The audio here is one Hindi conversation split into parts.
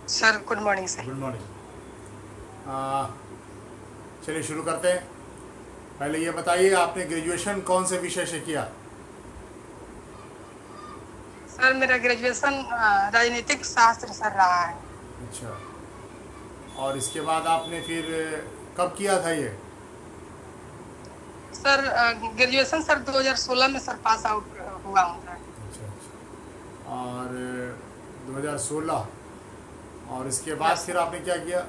Sir good morning sir. Good morning. चलिए शुरू करते हैं। पहले ये बताइए, आपने ग्रेजुएशन कौन से विषय से किया? सर मेरा ग्रेजुएशन राजनीतिक शास्त्र सर रहा है। अच्छा, और इसके बाद आपने फिर कब किया था ये? सर ग्रेजुएशन सर 2016 में सर पास आउट हुआ हूँ सर। अच्छा अच्छा, और 2016, और इसके बाद यस फिर आपने क्या किया?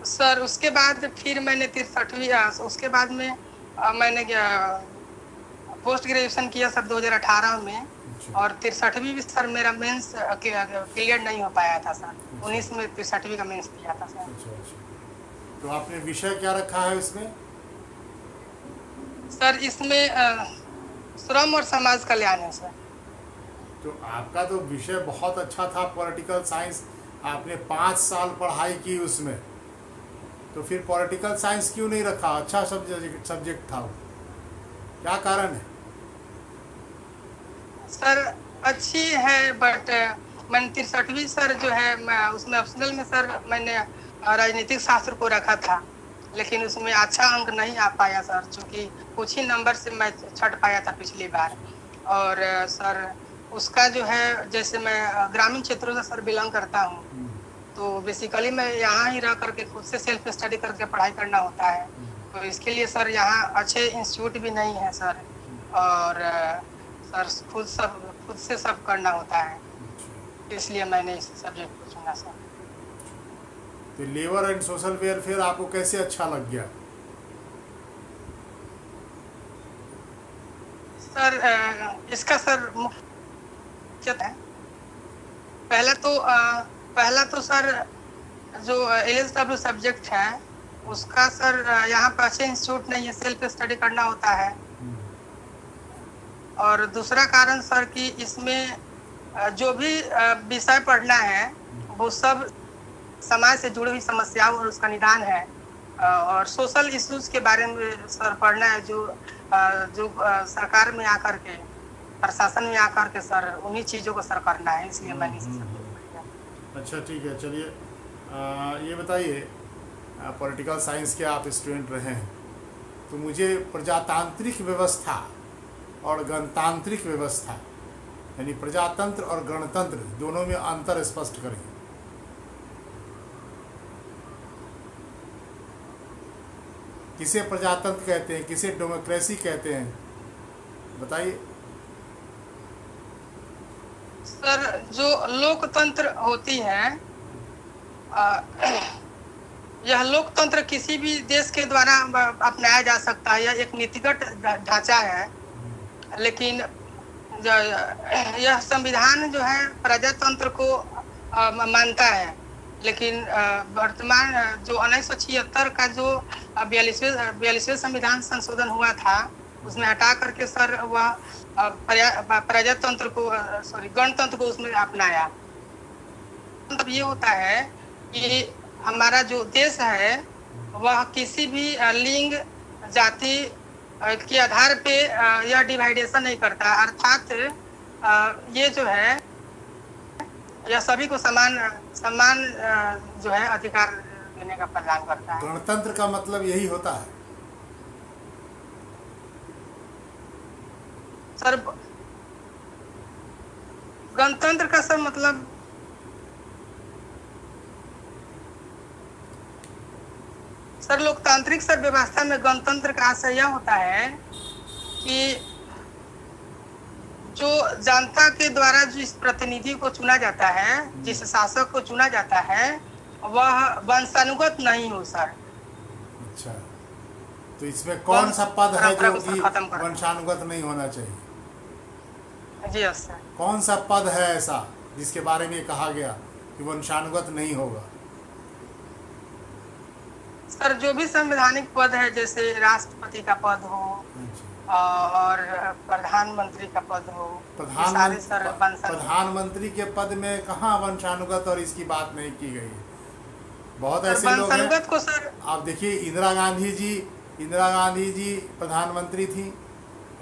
सर उसके बाद फिर मैंने 63वीं उसके बाद में मैंने पोस्ट ग्रेजुएशन किया सर 2018 में। अच्छा और 63वीं भी सर मेरा मेंस क्लियर नहीं हो पाया था सर। अच्छा 19 में 63वीं का मेंस किया था सर। अच्छा अच्छा, तो आपने विषय क्या रखा है इसमें? सर इसमें श्रम और समाज कल्याण है सर। तो आपका तो विषय बहुत अच्छा था, पॉलिटिकल साइंस। आपने 5 साल पढ़ाई की उसमें, तो फिर पॉलिटिकल साइंस क्यों नहीं रखा? अच्छा सब्जेक्ट था वो, क्या कारण है? सर अच्छी है बट मैंने 63वीं सर जो है उसमें ऑप्शनल में सर मैंने राजनीतिक शास्त्र को रखा था, लेकिन उसमें अच्छा अंक नहीं आ पाया सर, चूँकि कुछ ही नंबर से मैं छट पाया था पिछली बार। और सर उसका जो है, जैसे मैं ग्रामीण क्षेत्रों से सर बिलोंग करता हूँ, तो बेसिकली मैं यहाँ ही रह करके खुद से सेल्फ स्टडी करके पढ़ाई करना होता है। तो इसके लिए सर यहाँ अच्छे इंस्टीट्यूट भी नहीं है सर, और सर खुद से सब करना होता है, इसलिए मैंने इस सब्जेक्ट को चुना सर। तो लेबर एंड सोशल वेलफेयर आपको कैसे अच्छा लग गया? सर इसका सर मुख्य है, पहला तो सर जो LSW सब्जेक्ट है उसका सर यहाँ पर अच्छे इंस्टीट्यूट नहीं है, सेल्फ स्टडी करना होता है। और दूसरा कारण सर कि इसमें जो भी विषय पढ़ना है वो सब समाज से जुड़ी हुई समस्याओं और उसका निदान है। और सोशल इश्यूज के बारे में सर पढ़ना है, जो सरकार में आकर के, प्रशासन में आकर के सर उन्हीं चीज़ों को सर करना है, इसलिए मैंने इसे सब्जेक्ट लिया। अच्छा ठीक है, चलिए ये बताइए, पॉलिटिकल साइंस के आप स्टूडेंट रहे हैं, तो मुझे प्रजातांत्रिक व्यवस्था और गणतांत्रिक व्यवस्था, यानी प्रजातंत्र और गणतंत्र, दोनों में अंतर स्पष्ट करें। किसे प्रजातंत्र कहते हैं, किसे डेमोक्रेसी कहते हैं, बताइए। सर जो लोकतंत्र होती है, यह लोकतंत्र किसी भी देश के द्वारा अपनाया जा सकता है, यह एक नीतिगत ढांचा है। लेकिन यह संविधान जो है प्रजातंत्र को मानता है, लेकिन वर्तमान जो 1976 का जो 42वें संविधान संशोधन हुआ था, उसमें हटा करके सर वह प्रजातंत्र को गणतंत्र को उसमें अपनाया। मतलब ये होता है कि हमारा जो देश है वह किसी भी लिंग जाति के आधार पे यह डिवाइडेशन नहीं करता, अर्थात ये जो है यह सभी को समान जो है अधिकार देने का प्रदान करता है। गणतंत्र का मतलब यही होता है सर। गणतंत्र का सर मतलब सर लोकतांत्रिक सर व्यवस्था में गणतंत्र का आशय यह होता है कि जो जनता के द्वारा जिस प्रतिनिधि को चुना जाता है, जिस शासक को चुना जाता है, वह वंशानुगत नहीं हो सर। अच्छा, तो इसमें कौन सा पद है जो कि वंशानुगत नहीं होना चाहिए? जी सर। कौन सा पद है ऐसा जिसके बारे में कहा गया कि वंशानुगत नहीं होगा? सर जो भी संवैधानिक पद है, जैसे राष्ट्रपति का पद हो और प्रधानमंत्री का पद हो, प्रधानमंत्री के पद में कहाँ वंशानुगत और इसकी बात नहीं की गई है। बहुत ऐसे लोग हैं को सर आप देखिए, इंदिरा गांधी जी प्रधानमंत्री थी,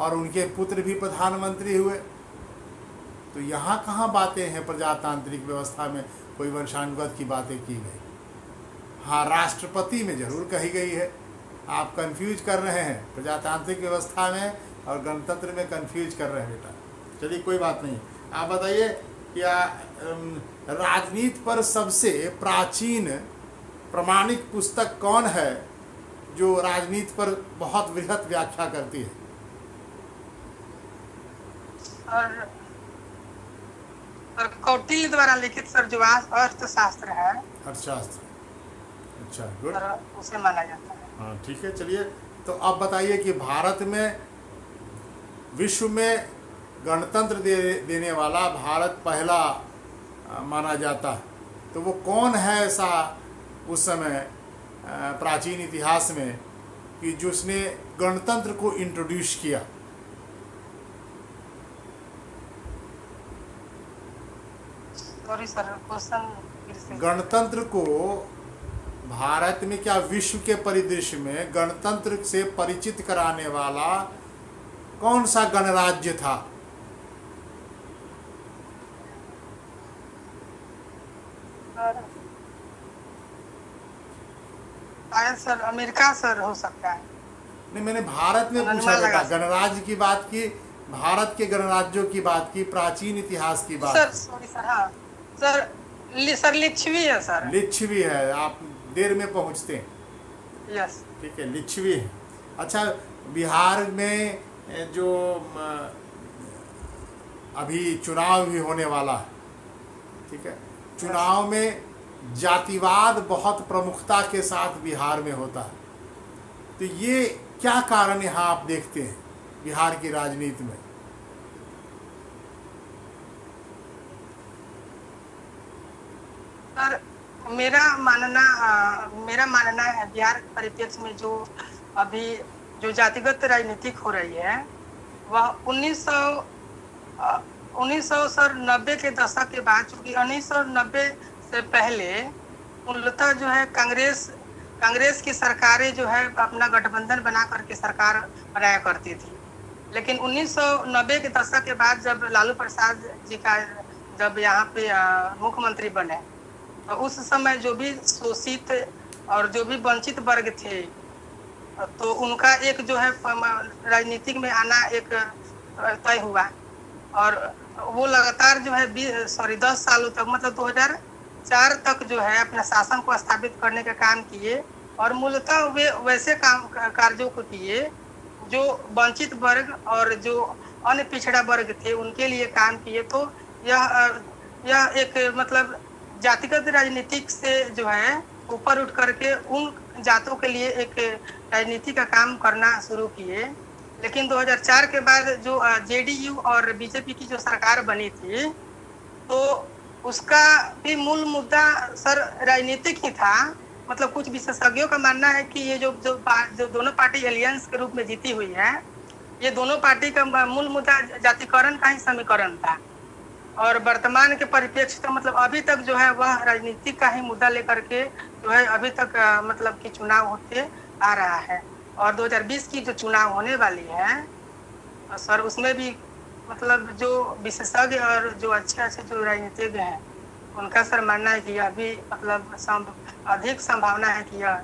और उनके पुत्र भी प्रधानमंत्री हुए। तो यहाँ कहाँ बातें हैं प्रजातांत्रिक व्यवस्था में कोई वंशानुगत की बातें की गई? हाँ, राष्ट्रपति में जरूर कही गई है। आप कंफ्यूज कर रहे हैं, प्रजातांत्रिक व्यवस्था में और गणतंत्र में कंफ्यूज कर रहे हैं बेटा। चलिए कोई बात नहीं। आप बताइए क्या राजनीति पर सबसे प्राचीन प्रमाणिक पुस्तक कौन है जो राजनीति पर बहुत वृहत व्याख्या करती है? और कौटिल्य द्वारा लिखित सर जो अर्थशास्त्र है, अर्थशास्त्र। अच्छा, गुड, उसे माना जाता है। हाँ ठीक है। चलिए तो अब बताइए कि भारत में विश्व में गणतंत्र देने वाला भारत पहला माना जाता है। तो वो कौन है ऐसा उस समय प्राचीन इतिहास में कि जिसने गणतंत्र को इंट्रोड्यूस किया? Sorry sir, question. गणतंत्र को भारत में क्या विश्व के परिदृश्य में गणतंत्र से परिचित कराने वाला कौन सा गणराज्य था? शायद सर अमेरिका सर हो सकता है। नहीं, मैंने भारत में पूछा बेटा, गणराज्य की बात की, भारत के गणराज्यों की बात की, प्राचीन इतिहास की बात। सर सॉरी सर, हाँ सर, सर लिच्छवी है सर। लिच्छवी है, आप देर में पहुंचते हैं। यस, ठीक है, लिच्छवी है। अच्छा, बिहार में जो अभी चुनाव भी होने वाला है, ठीक है, चुनाव में जातिवाद बहुत प्रमुखता के साथ बिहार में होता है। तो ये क्या कारण यहाँ आप देखते हैं बिहार की राजनीति में? सर मेरा मानना है बिहार के परिप्रेक्ष्य में जो अभी जो जातिगत राजनीतिक हो रही है वह 1990 के दशक के बाद, चूँकि 1990 से पहले मूलतः जो है कांग्रेस की सरकारें जो है अपना गठबंधन बना करके सरकार बनाया करती थी। लेकिन 1990 के दशक के बाद जब लालू प्रसाद जी का जब यहाँ पे मुख्यमंत्री बने, तो उस समय जो भी शोषित और जो भी वंचित वर्ग थे, तो उनका एक जो है राजनीतिक में आना एक तय हुआ। और वो लगातार जो है 10 सालों तक, मतलब 2004 तक जो है अपने शासन को स्थापित करने का काम किए। और मूलतः वे वैसे कार्यों को किए जो वंचित वर्ग और जो अन्य पिछड़ा वर्ग थे उनके लिए काम किए। तो यह एक मतलब जातिगत राजनीतिक से जो है ऊपर उठ करके उन जातों के लिए एक राजनीति का काम करना शुरू किए। लेकिन 2004 के बाद जो जेडीयू और बीजेपी की जो सरकार बनी थी, तो उसका भी मूल मुद्दा सर राजनीतिक ही था। मतलब कुछ विशेषज्ञों का मानना है कि ये जो दोनों पार्टी एलियंस के रूप में जीती हुई है, ये दोनों पार्टी का मूल मुद्दा जातिकरण का ही समीकरण था। और वर्तमान के परिप्रेक्ष्य तो मतलब अभी तक जो है वह राजनीति का ही मुद्दा लेकर के जो है अभी तक मतलब कि चुनाव होते आ रहा है। और 2020 की जो चुनाव होने वाली है सर, उसमें भी मतलब जो विशेषज्ञ और जो अच्छे जो राजनीतिज्ञ हैं उनका सर मानना है कि यह भी मतलब अधिक संभावना है कि यह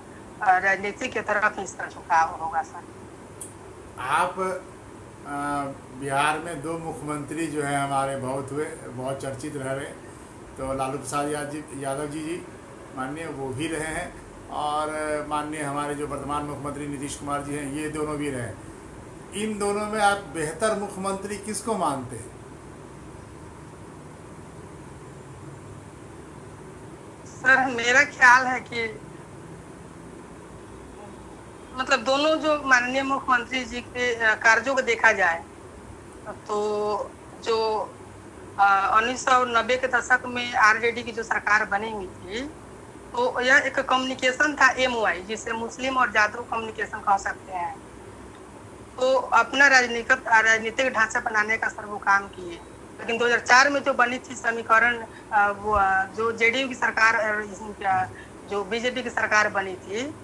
राजनीति की तरफ ही इसका झुकाव होगा सर। आप बिहार में 2 मुख्यमंत्री जो है हमारे बहुत चर्चित रह रहे, तो लालू प्रसाद यादव जी माननीय वो भी रहे हैं, और माननीय हमारे जो वर्तमान मुख्यमंत्री नीतीश कुमार जी हैं, ये दोनों भी रहे। इन दोनों में आप बेहतर मुख्यमंत्री किसको मानते हैं? सर मेरा ख्याल है कि मतलब दोनों जो माननीय मुख्यमंत्री जी के कार्यों को देखा जाए तो जो 1990 के दशक में आरजेडी की जो सरकार बनी हुई थी, तो यह एक कम्युनिकेशन था MOI, जिसे मुस्लिम और जादव कम्युनिकेशन कह सकते हैं। तो अपना राजनीतिक ढांचा बनाने का सर वो काम किए। लेकिन 2004 में जो बनी थी समीकरण, वो जो जेडीयू की सरकार जो बीजेपी की सरकार बनी थी,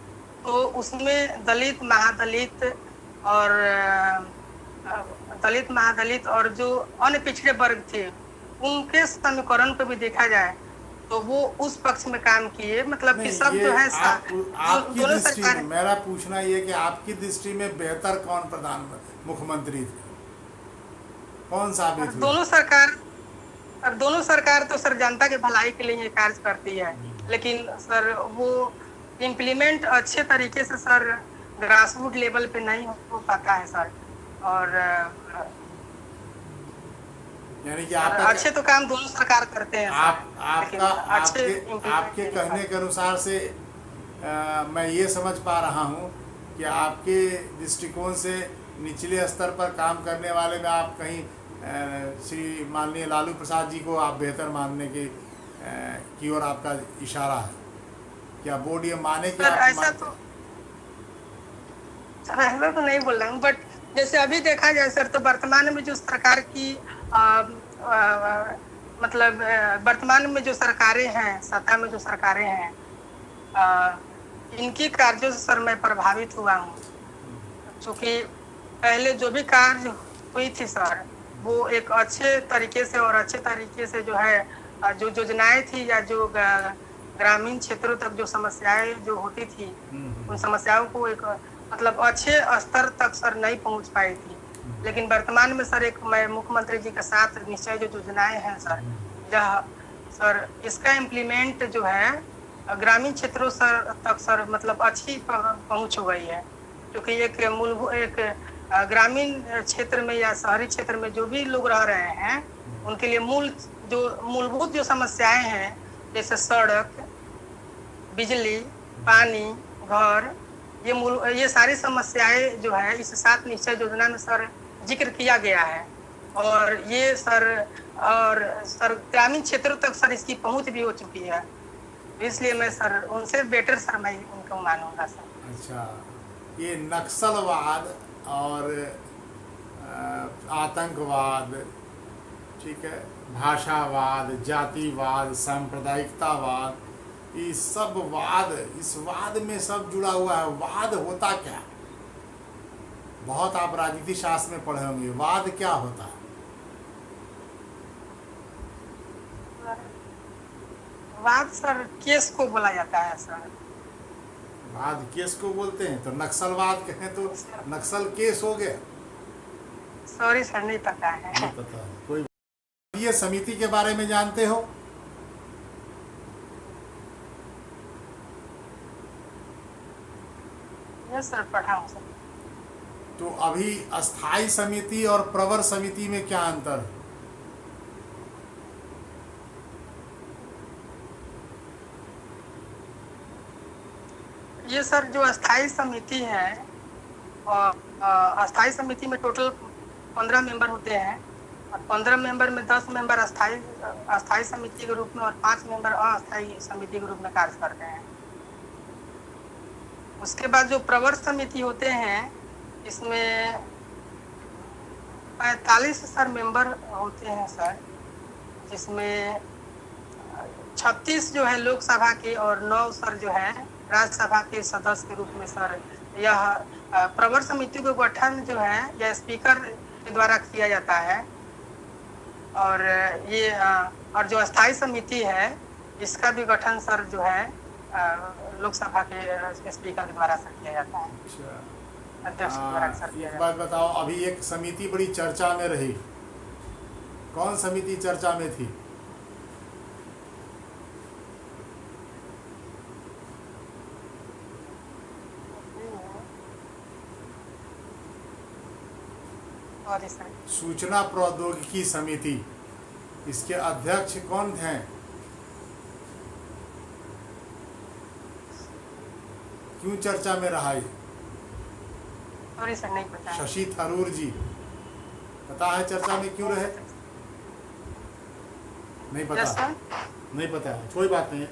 तो उसमें दलित, महादलित और दलित, महादलित और जो अन्य पिछड़े वर्ग थे उनके समीकरण को भी देखा जाए तो वो उस पक्ष में काम किए, मतलब कि नहीं, सब ये जो है आपकी दोनों दृष्टि सरकार, में मेरा पूछना ये कि आपकी दृष्टि में बेहतर कौन मुख्यमंत्री थे, कौन साबित हुए? दोनों सरकार तो सर जनता के भलाई के लिए कार्य करती है, लेकिन सर वो इम्प्लीमेंट अच्छे तरीके से सर ग्रास रूट लेवल पे नहीं हो पाता है सर। और यानी कि अच्छे तो काम दोनों सरकार करते हैं सर, लेकिन अच्छे आपके कहने के अनुसार से मैं ये समझ पा रहा हूँ कि आपके दृष्टिकोण से निचले स्तर पर काम करने वाले में आप कहीं श्री माननीय लालू प्रसाद जी को आप बेहतर मानने की ओर आपका इशारा है। क्या बोर्ड ये माने कि सर आप ऐसा तो नहीं बोल रहा हूँ, बट जैसे अभी देखा जाए सर तो वर्तमान में जो सरकार की मतलब वर्तमान में जो सरकारें हैं, सत्ता में जो सरकारें हैं, इनकी कार्यों से सर मैं प्रभावित हुआ हूँ, क्योंकि पहले जो भी कार्य हुई थी सर वो एक अच्छे तरीके से और अच्छे तरीके से जो है जो योजनाएं थी या जो ग्रामीण क्षेत्रों तक जो समस्याएं जो होती थी उन समस्याओं को एक मतलब अच्छे स्तर तक सर नहीं पहुंच पाई थी। लेकिन वर्तमान में सर एक मैं मुख्यमंत्री जी के साथ निश्चय जो योजनाएं हैं सर, यह सर इसका इम्प्लीमेंट जो है ग्रामीण क्षेत्रों सर तक सर मतलब अच्छी पहुंच हो गई है, क्योंकि एक ग्रामीण क्षेत्र में या शहरी क्षेत्र में जो भी लोग रह रहे हैं उनके लिए मूलभूत जो समस्याएं हैं जैसे सड़क, बिजली, पानी, घर, ये सारी समस्याएं जो है इस 7 निश्चय योजना में सर जिक्र किया गया है। और ये सर ग्रामीण क्षेत्रों तक सर इसकी पहुंच भी हो चुकी है, इसलिए मैं सर उनसे बेटर सर मैं उनको मानूंगा सर। अच्छा, ये नक्सलवाद और आतंकवाद, ठीक है, भाषावाद, जातिवाद, सांप्रदायिकतावाद, ये सब इस वाद में सब जुड़ा हुआ है। वाद होता क्या? बहुत आप राजनीति शास्त्र में पढ़े होंगे, वाद क्या होता है? वाद सर केस को बोला जाता है सर। वाद केस को बोलते हैं, तो नक्सलवाद कहें तो नक्सल केस हो गया। सॉरी सर नहीं पता है। नहीं पता है, कोई। ये समिति के बारे में जानते हो? यस सर, पढ़ा हूँ सर। तो अभी अस्थाई समिति और प्रवर समिति में क्या अंतर है? ये सर जो अस्थाई समिति है, और अस्थाई समिति में टोटल 15 मेंबर होते हैं, और 15 मेंबर में 10 मेंबर अस्थाई समिति के रूप में और 5 मेंबर अस्थाई समिति के रूप में कार्य करते हैं। उसके बाद जो प्रवर समिति होते हैं, इसमें 45 सर मेंबर होते हैं सर, जिसमें 36 जो है लोकसभा के और 9 सर जो है राज्यसभा के सदस्य के रूप में सर यह प्रवर समिति को गठन जो है यह स्पीकर के द्वारा किया जाता है। और ये और जो अस्थाई समिति है इसका भी गठन सर जो है लोकसभा के स्पीकर के द्वारा सर किया जाता है। अध्यक्ष के द्वारा सर किया एक जाता है। बात बताओ, अभी एक समिति बड़ी चर्चा में रही, कौन समिति चर्चा में थी? सूचना प्रौद्योगिकी समिति, इसके अध्यक्ष कौन थे? क्यों चर्चा में रहा ये? सॉरी सर, नहीं पता। शशि थरूर जी, पता है चर्चा में क्यों रहे? नहीं पता? Yes sir. नहीं पता है, कोई बात नहीं है।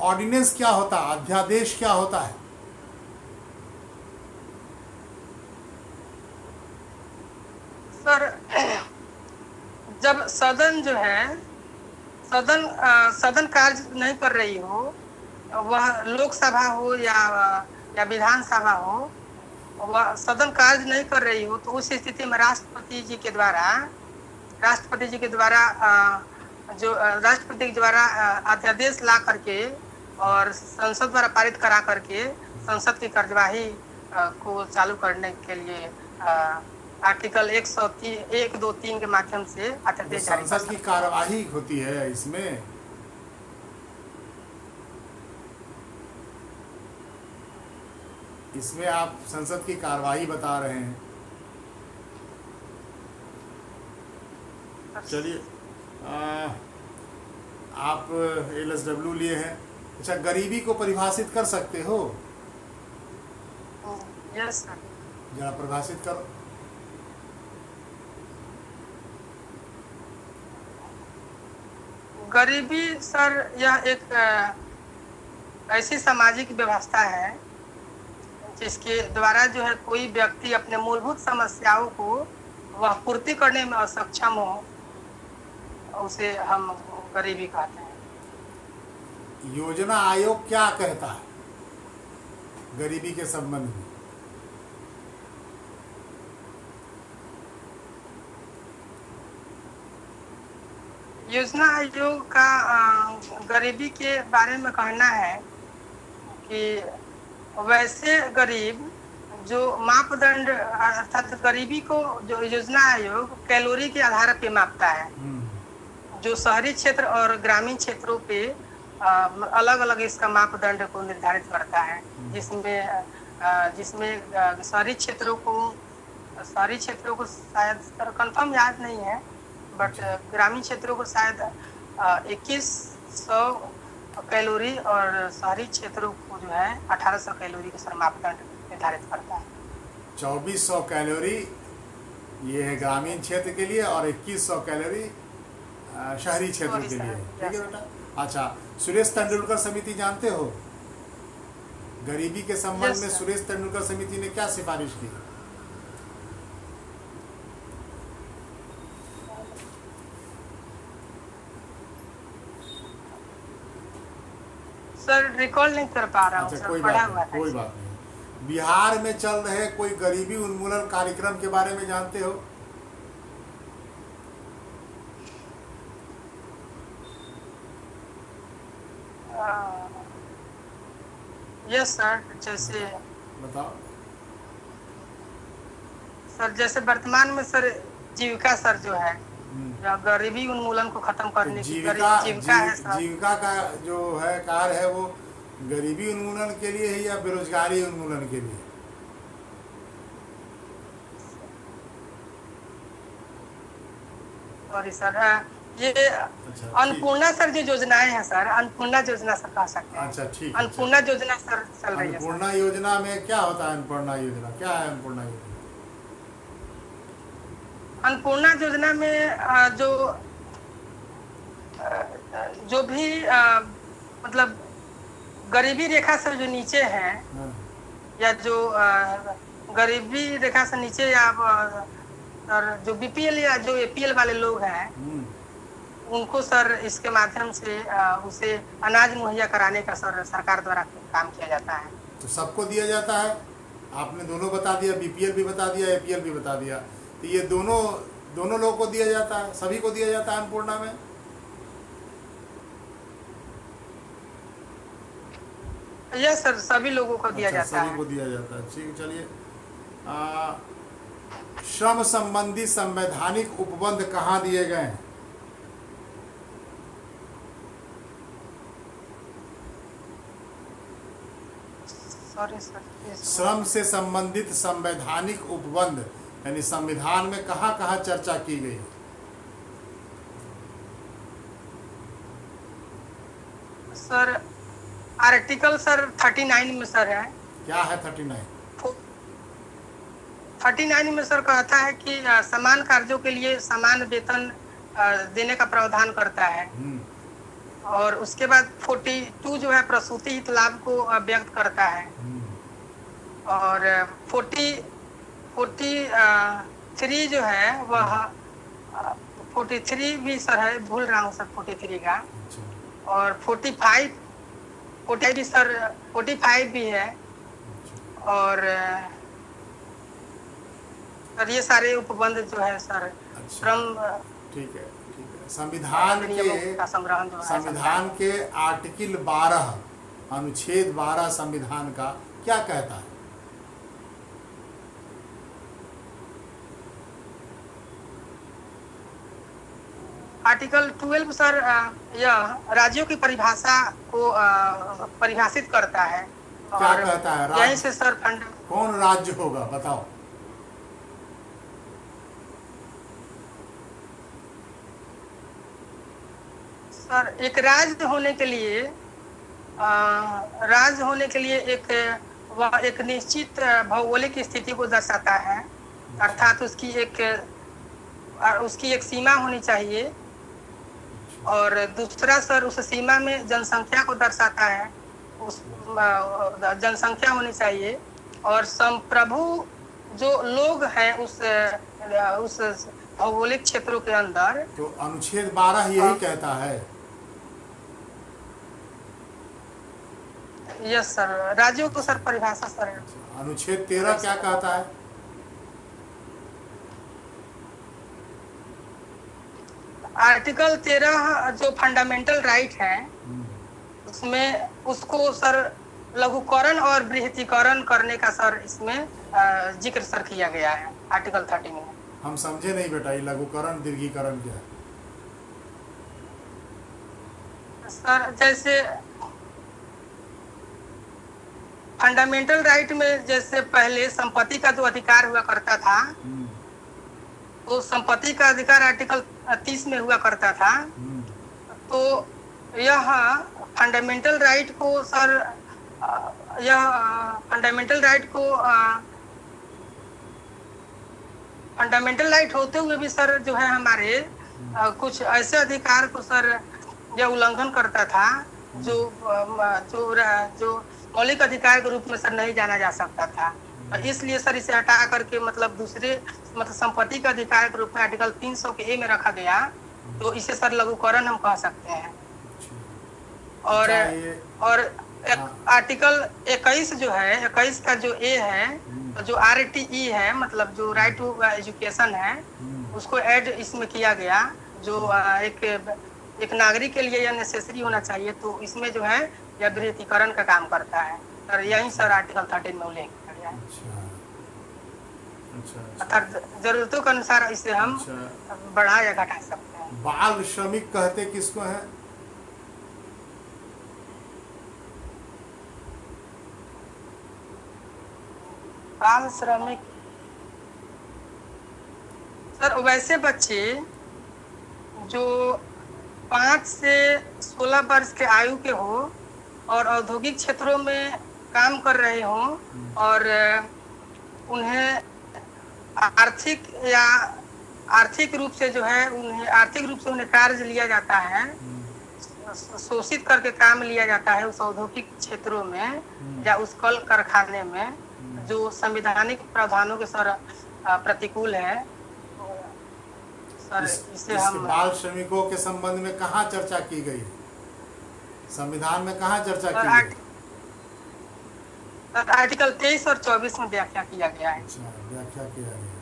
ऑर्डिनेंस क्या होता है, अध्यादेश क्या होता है? सर जब सदन जो है सदन कार्य नहीं कर रही हो, वह लोकसभा हो या विधानसभा हो, वह सदन कार्य नहीं कर रही हो तो उस स्थिति में राष्ट्रपति जी के द्वारा राष्ट्रपति के द्वारा अध्यादेश ला करके और संसद द्वारा पारित करा करके संसद की कार्यवाही को चालू करने के लिए आर्टिकल 103 के माध्यम से अध्यादेश जारी कर संसद की कार्यवाही होती है इसमें आप संसद की कार्यवाही बता रहे हैं। चलिए, आप LSW लिए हैं। अच्छा, गरीबी को परिभाषित कर सकते हो? Yes sir. जरा परिभाषित करो। गरीबी सर यह एक ऐसी सामाजिक व्यवस्था है जिसके द्वारा जो है कोई व्यक्ति अपने मूलभूत समस्याओं को वह पूर्ति करने में असक्षम हो, उसे हम गरीबी कहते हैं। योजना आयोग क्या कहता है गरीबी के संबंध में? योजना आयोग का गरीबी के बारे में कहना है कि वैसे गरीब जो मापदंड अर्थात गरीबी को जो योजना आयोग कैलोरी के आधार पे मापता है, जो शहरी क्षेत्र और ग्रामीण क्षेत्रों पे अलग अलग इसका मापदंड को निर्धारित करता है, जिसमें शहरी क्षेत्रों को शायद कंफर्म याद नहीं है, बट ग्रामीण क्षेत्रों को शायद 2100 कैलोरी और शहरी क्षेत्रों को जो है 1800 कैलोरी के सर मापदंड निर्धारित करता है। 2400 कैलोरी ये है ग्रामीण क्षेत्र के लिए और 2100 कैलोरी शहरी क्षेत्र के लिए। ठीक है बेटा। अच्छा, सुरेश तेंदुलकर समिति जानते हो? गरीबी के संबंध में सुरेश तेंदुलकर समिति ने क्या सिफारिश की? सर रिकॉल नहीं कर पा रहा हूँ। अच्छा, कोई बात नहीं। बिहार में चल रहे कोई गरीबी उन्मूलन कार्यक्रम के बारे में जानते हो? Yes sir. जैसे बताओ सर, जैसे वर्तमान में सर जीविका सर जो है गरीबी उन्मूलन को खत्म करने की जीविका है सर। जीविका का जो है कार्य है वो गरीबी उन्मूलन के लिए है या बेरोजगारी उन्मूलन के लिए? सॉरी सर, ये अन्नपूर्णा सर जो योजनाएं हैं सर, अन्नपूर्णा योजना सर कह सकते हैं। अच्छा, ठीक। अन्नपूर्णा योजना सर चल रही है। अन्नपूर्णा योजना में क्या होता है? अन्नपूर्णा योजना क्या है? अन्नपूर्णा योजना अन्नपूर्णा योजना में जो भी मतलब गरीबी रेखा से जो नीचे है या जो गरीबी रेखा से नीचे या और जो BPL या जो APL वाले लोग हैं उनको सर इसके माध्यम से उसे अनाज मुहैया कराने का सर सरकार द्वारा काम किया जाता है। तो सबको दिया जाता है? आपने दोनों बता दिया, BPL भी बता दिया, APL भी बता दिया। तो ये दोनों लोगों को दिया जाता है, सभी को दिया जाता है अन्नपूर्णा में? यस सर, सभी लोगों को दिया जाता है। सभी को दिया जाता है। ठीक, चलिए। श्रम संबंधी संवैधानिक उपबंध कहाँ दिए गए हैं? Sorry sir. श्रम से संबंधित संवैधानिक उपबंध यानी संविधान में कहाँ कहाँ चर्चा की गई? सर आर्टिकल सर 39 में सर है। क्या है 39? 39 में सर कहता है कि समान कार्यों के लिए समान वेतन देने का प्रावधान करता है। और उसके बाद 42 जो है प्रसूति हित लाभ को व्यक्त करता है। और 43 जो है वह 43 भी सर है, भूल रहा हूँ सर 43 का। और 45 भी सर 45 भी है। और सर ये सारे उपबंध जो है सर अच्छा, श्रम ठीक है, ठीक है। संविधान नियमों के का संग्रहण जो है संविधान के आर्टिकल 12 अनुच्छेद 12 संविधान का क्या कहता है? आर्टिकल 12 सर यह राज्यों की परिभाषा को परिभाषित करता है क्या और कहता है? यहीं राज्य से सर फंड कौन राज्य होगा, बताओ। सर एक राज्य होने के लिए राज्य होने के लिए वह एक निश्चित भौगोलिक स्थिति को दर्शाता है, अर्थात उसकी एक सीमा होनी चाहिए। और दूसरा सर उस सीमा में जनसंख्या को दर्शाता है, उस जनसंख्या होनी चाहिए। और संप्रभु जो लोग हैं उस भौगोलिक क्षेत्रों के अंदर, तो अनुच्छेद 12 यही कहता है। यस सर, राज्यों को सर परिभाषा सर। अनुच्छेद 13 क्या कहता है? आर्टिकल 13 जो फंडामेंटल राइट है उसमें उसको सर लघुकरण और बृहतीकरण करने का सर इसमें जिक्र सर किया गया है आर्टिकल 13 में। हम समझे नहीं बेटा, ये लघुकरण दीर्घीकरण क्या है? सर जैसे फंडामेंटल राइट में जैसे पहले संपत्ति का जो अधिकार हुआ करता था, तो संपत्ति का अधिकार आर्टिकल 30 में हुआ करता था। तो यह फंडामेंटल राइट को सर फंडामेंटल राइट होते हुए भी सर जो है हमारे कुछ ऐसे अधिकार को सर यह उल्लंघन करता था जो मौलिक अधिकार के रूप में सर नहीं जाना जा सकता था। इसलिए सर इसे हटा करके दूसरे संपत्ति का अधिकार के रूप में आर्टिकल 300 के ए में रखा गया, तो इसे सर लघुकरण हम कह सकते हैं। और आर्टिकल 21 जो है, 21 का जो ए है, तो जो RTE है, मतलब जो राइट टू एजुकेशन है, उसको ऐड इसमें किया गया, जो एक नागरिक के लिए यह नेसेसरी होना चाहिए। तो इसमें जो है यह बृहतीकरण का काम करता है सर, यही सर आर्टिकल 13 में उल्लेख किया गया है। अर्थात जरूरतों के अनुसार इसे हम बढ़ा या घटा सकते हैं। बाल श्रमिक कहते किसको है? बाल श्रमिक सर वैसे बच्चे जो 5 से 16 वर्ष के आयु के हो और औद्योगिक क्षेत्रों में काम कर रहे हों और उन्हें आर्थिक रूप से उन्हें कार्य लिया जाता है, शोषित करके काम लिया जाता है उस औद्योगिक क्षेत्रों में या उस कल कारखाने में, जो संवैधानिक प्रावधानों के सर प्रतिकूल है। सर इसे हम बाल श्रमिकों के संबंध में कहाँ चर्चा की गई? संविधान में कहाँ चर्चा की गई? आर्टिकल 23 और 24 में व्याख्या किया गया है। अच्छा, व्याख्या किया गया।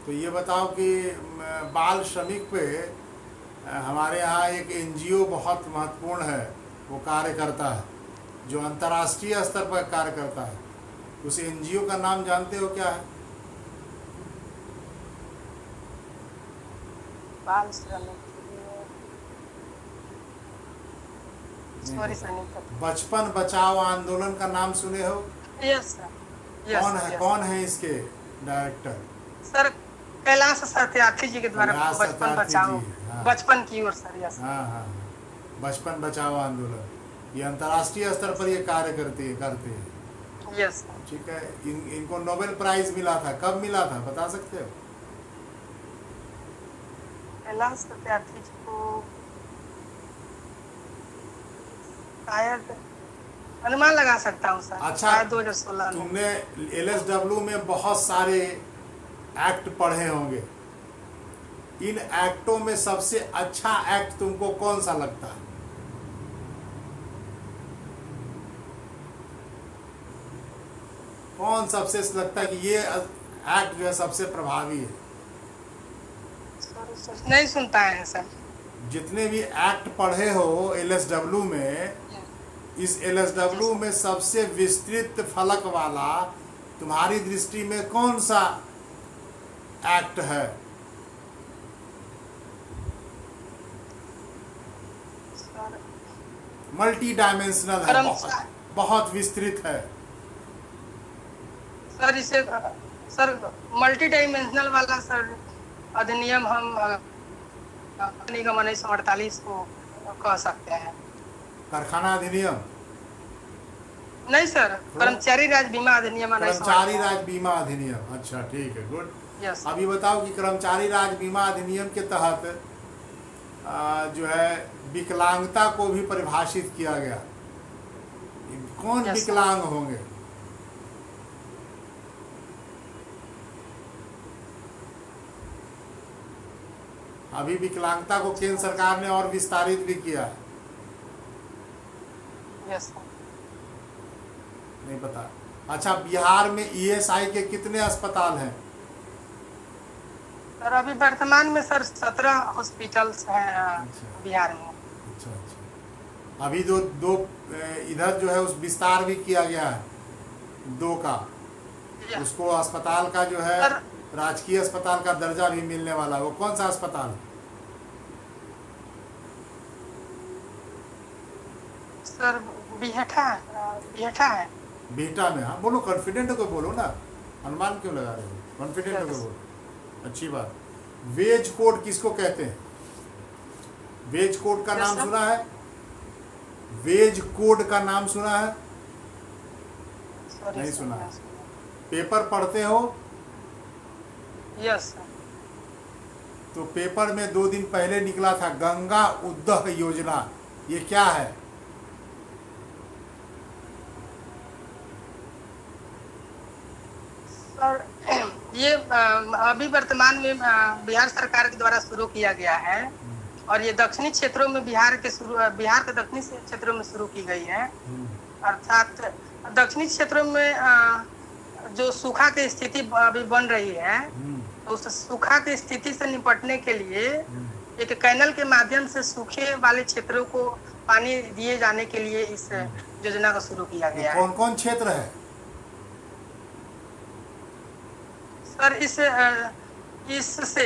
तो ये बताओ कि बाल श्रमिक पे हमारे यहाँ एक NGO बहुत महत्वपूर्ण है, वो कार्य करता है, जो अंतर्राष्ट्रीय स्तर पर कार्य करता है। उस NGO का नाम जानते हो क्या है? बाल श्रमिक बचपन बचाओ आंदोलन का नाम सुने हो? Yes sir. कौन है इसके डायरेक्टर? सर कैलाश सत्यार्थी जी के द्वारा बचपन बचाओ, बचपन की ओर सर। यस। हाँ, बचपन बचाओ आंदोलन, ये अंतर्राष्ट्रीय स्तर पर ये कार्य करते हैं। यस। ठीक है। इनको नोबेल प्राइज मिला था, कब मिला था बता सकते हो? कैलाश सत्यार्थी जी को शायद अनुमान लगा सकता हूँ सर। अच्छा, 2016 में। तुमने LSW में बहुत सारे एक्ट पढ़े होंगे, इन एक्टों में सबसे अच्छा एक्ट तुमको कौन सा लगता है? कौन सबसे लगता है कि ये एक्ट जो है सबसे प्रभावी है? नहीं सुन पाए हैं सर। जितने भी एक्ट पढ़े हो एलएसडब्ल्यू में, इस एलएसडब्ल्यू में सबसे विस्तृत फलक वाला तुम्हारी दृष्टि में कौन सा एक्ट है? मल्टी डायमेंशनल है, बहुत विस्तृत है सर। इसे सर मल्टी डायमेंशनल वाला सर अधिनियम हम निगम 1948 को कह सकते हैं। कारखाना अधिनियम नहीं सर, कर्मचारी राज्य बीमा अधिनियम। कर्मचारी राज्य बीमा अधिनियम, अच्छा ठीक है, गुड। यस। अभी बताओ कि कर्मचारी राज्य बीमा अधिनियम के तहत जो है विकलांगता को भी परिभाषित किया गया। कौन विकलांग होंगे? अभी विकलांगता को केंद्र सरकार ने और विस्तारित भी किया है। यस। नहीं पता। अच्छा, बिहार में ईएसआई के कितने अस्पताल हैं? सर अभी वर्तमान में सर 17 हॉस्पिटल्स हैं बिहार में। अच्छा अच्छा। अभी दो इधर जो है उस विस्तार भी किया गया है 2 का, उसको अस्पताल का जो है राजकीय अस्पताल का दर्जा भी मिलने वाला है। वो कौन सा अस्पताल है? सर बिहटा है। बिहटा में? हाँ बोलो, कॉन्फिडेंट होकर बोलो ना, अनुमान क्यों लगा रहे हो? कॉन्फिडेंट होकर बोलो, अच्छी बात। वेज कोड किसको कहते हैं? वेज कोड का नाम सुना है? वेज कोड का नाम सुना है? नहीं सुना है? पेपर पढ़ते हो? यस। तो पेपर में 2 दिन पहले निकला था गंगा उद्वह योजना, ये क्या है? सर ये अभी वर्तमान में बिहार सरकार के द्वारा शुरू किया गया है और ये दक्षिणी क्षेत्रों में बिहार के दक्षिणी क्षेत्रों में शुरू की गई है। अर्थात दक्षिणी क्षेत्रों में जो सूखा की स्थिति अभी बन रही है, तो उस सूखा की स्थिति से निपटने के लिए एक कैनल के माध्यम से सूखे वाले क्षेत्रों को पानी दिए जाने के लिए इस योजना को शुरू किया गया है। कौन कौन क्षेत्र है सर? इससे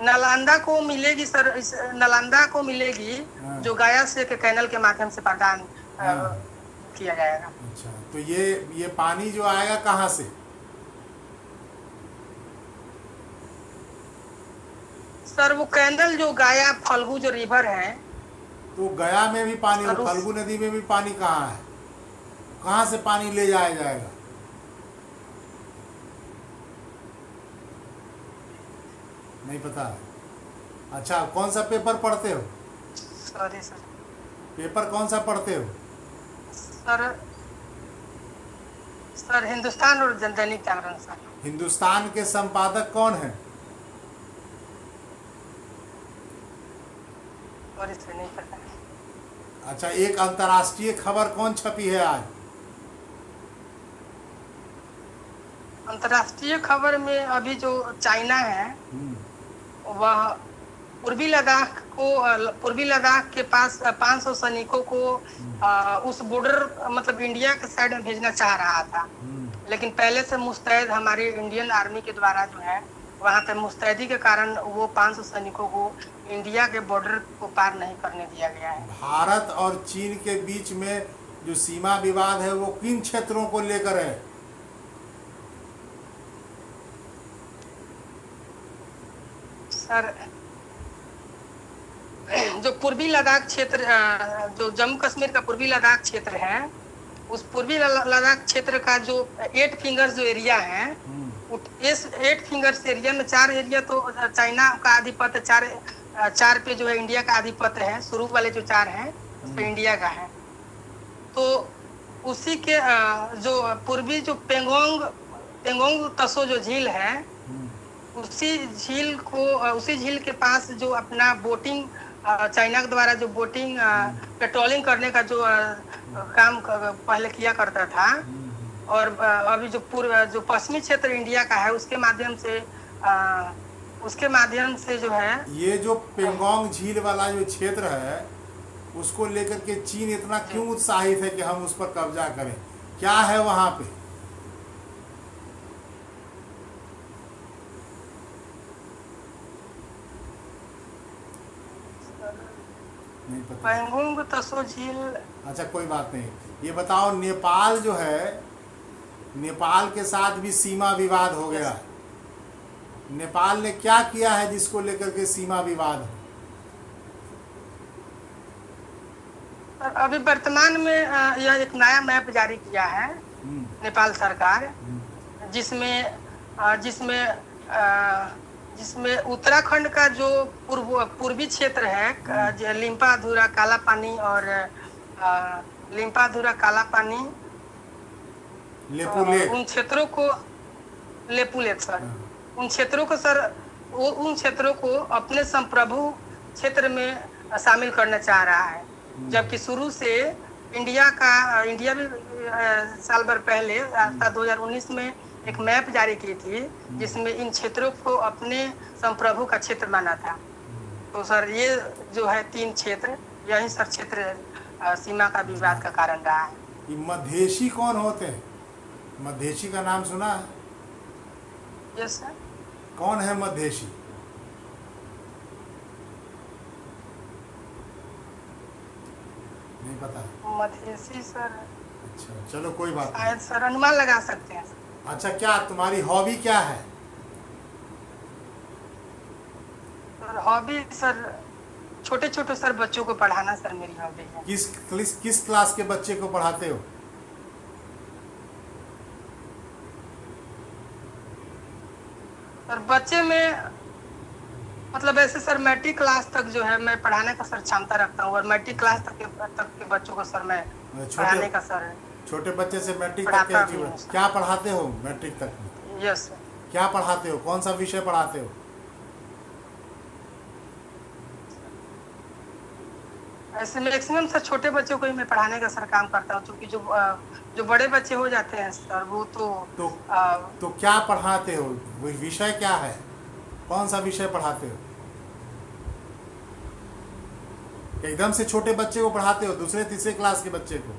नालंदा को मिलेगी सर, इस नालंदा को मिलेगी जो गया से के कैनल के माध्यम से प्रदान किया जाएगा। अच्छा, तो ये पानी जो आएगा कहाँ से? सर वो कैनल जो गया फल्गु जो रिवर है, तो गया में भी पानी, फल्गु नदी में भी पानी कहाँ है? कहाँ से पानी ले जाया जाएगा? नहीं पता है? अच्छा, कौन सा पेपर पढ़ते हो? Sorry sir. पेपर कौन सा पढ़ते हो? सर हिंदुस्तान और दैनिक जागरण सर। हिंदुस्तान के संपादक कौन है? सॉरी सर, नहीं पता। अच्छा, एक अंतर्राष्ट्रीय खबर कौन छपी है आज? अंतर्राष्ट्रीय खबर में अभी जो चाइना है वह पूर्वी लद्दाख के पास 500 सैनिकों को उस बॉर्डर मतलब इंडिया के साइड में भेजना चाह रहा था, लेकिन पहले से मुस्तैद हमारी इंडियन आर्मी के द्वारा जो है वहाँ पे मुस्तैदी के कारण वो 500 सैनिकों को इंडिया के बॉर्डर को पार नहीं करने दिया गया है। भारत और चीन के बीच में जो सीमा विवाद है वो किन क्षेत्रों को लेकर है? सर जो पूर्वी लद्दाख क्षेत्र, जो जम्मू कश्मीर का पूर्वी लद्दाख क्षेत्र है, उस पूर्वी लद्दाख क्षेत्र का जो 8 फिंगर्स जो एरिया है, इस 8 फिंगर्स एरिया में 4 एरिया तो चाइना का आधिपत्य, 4 पे जो है इंडिया का आधिपत्य है। शुरू वाले जो 4 हैं उस पे इंडिया का है। तो उसी के जो पूर्वी जो पेंगोंग तसो जो झील है, उसी झील के पास जो अपना बोटिंग चाइना के द्वारा जो बोटिंग पेट्रोलिंग करने का जो काम पहले किया करता था, और अभी जो जो पश्चिमी क्षेत्र इंडिया का है उसके माध्यम से जो है ये जो पेंगोंग झील वाला जो क्षेत्र है उसको लेकर के चीन इतना क्यों उत्साहित है कि हम उस पर कब्जा करें? क्या है वहां पे? नहीं पता। पेंगोंग तसो झील। अच्छा कोई बात नहीं, ये बताओ नेपाल जो है, नेपाल के साथ भी सीमा विवाद हो गया है। नेपाल ने क्या किया है जिसको लेकर के सीमा विवाद है? अभी वर्तमान में यह एक नया मैप जारी किया है नेपाल सरकार, जिसमें जिसमें जिसमें उत्तराखंड का जो पूर्वी क्षेत्र है, लिम्पाधुरा, काला पानी और लिम्पाधुरा, काला पानी, लेपुलेख, उन क्षेत्रों को लेपुलेख सर, उन क्षेत्रों को सर उन क्षेत्रों को अपने संप्रभु क्षेत्र में शामिल करना चाह रहा है। जबकि शुरू से इंडिया भी साल भर पहले 2019 में एक मैप जारी की थी जिसमें इन क्षेत्रों को अपने संप्रभु का क्षेत्र माना था। तो सर ये जो है 3 क्षेत्र, यही सर क्षेत्र सीमा का विवाद का कारण रहा है। ये मधेशी कौन होते हैं? मधेशी का नाम सुना है? Yes sir. कौन है मधेशी? नहीं पता। मधेसी सर, अच्छा चलो कोई बात नहीं। शायद सर अनुमान लगा सकते हैं। अच्छा क्या तुम्हारी हॉबी क्या है? सर हॉबी सर छोटे छोटे सर बच्चों को पढ़ाना सर मेरी हॉबी है। किस क्लास के बच्चे को पढ़ाते हो? सर बच्चे में मतलब ऐसे सर मैट्रिक क्लास तक जो है मैं पढ़ाने का सर क्षमता रखता हूँ, और मैट्रिक क्लास तक के बच्चों को सर मैं पढ़ाने का सर छोटे बच्चे से मैट्रिक तक के क्या पढ़ाते हो? मैट्रिक तक में यस सर। क्या पढ़ाते हो? कौन सा विषय पढ़ाते हो? ऐसे मैक्सिमम सर छोटे बच्चों को ही मैं पढ़ाने का सर काम करता हूँ, क्योंकि जो बड़े बच्चे हो जाते हैं सर वो तो क्या पढ़ाते हो? विषय क्या है? कौन सा विषय पढ़ाते हो? एकदम से छोटे बच्चे को पढ़ाते हो, दूसरे तीसरे क्लास के बच्चे को?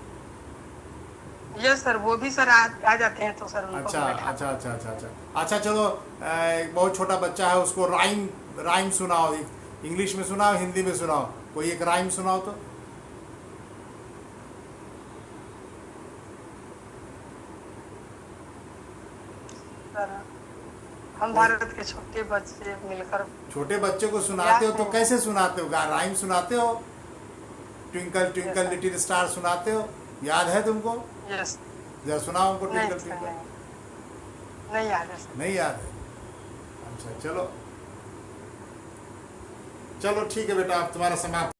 यस सर, वो भी सर आ जाते हैं तो सर उनको अच्छा अच्छा अच्छा अच्छा अच्छा अच्छा चलो, एक बहुत छोटा बच्चा है, उसको राइम सुनाओ। इंग्लिश में सुनाओ, हिंदी में सुनाओ, कोई एक राइम सुनाओ तो। सर हम भारत के छोटे बच्चे मिलकर। छोटे बच्चे को सुनाते हो तो कैसे सुनाते हो? राइम सुनाते हो? ट्विंकल ट्विंकल लिटिल स्टार सुनाते हो? याद है तुमको? यस। जरा सुनाओ हमको ट्विंकल ट्विंकल। नहीं याद है। नहीं याद है? अच्छा चलो चलो ठीक है बेटा, अब तुम्हारा समाप्त।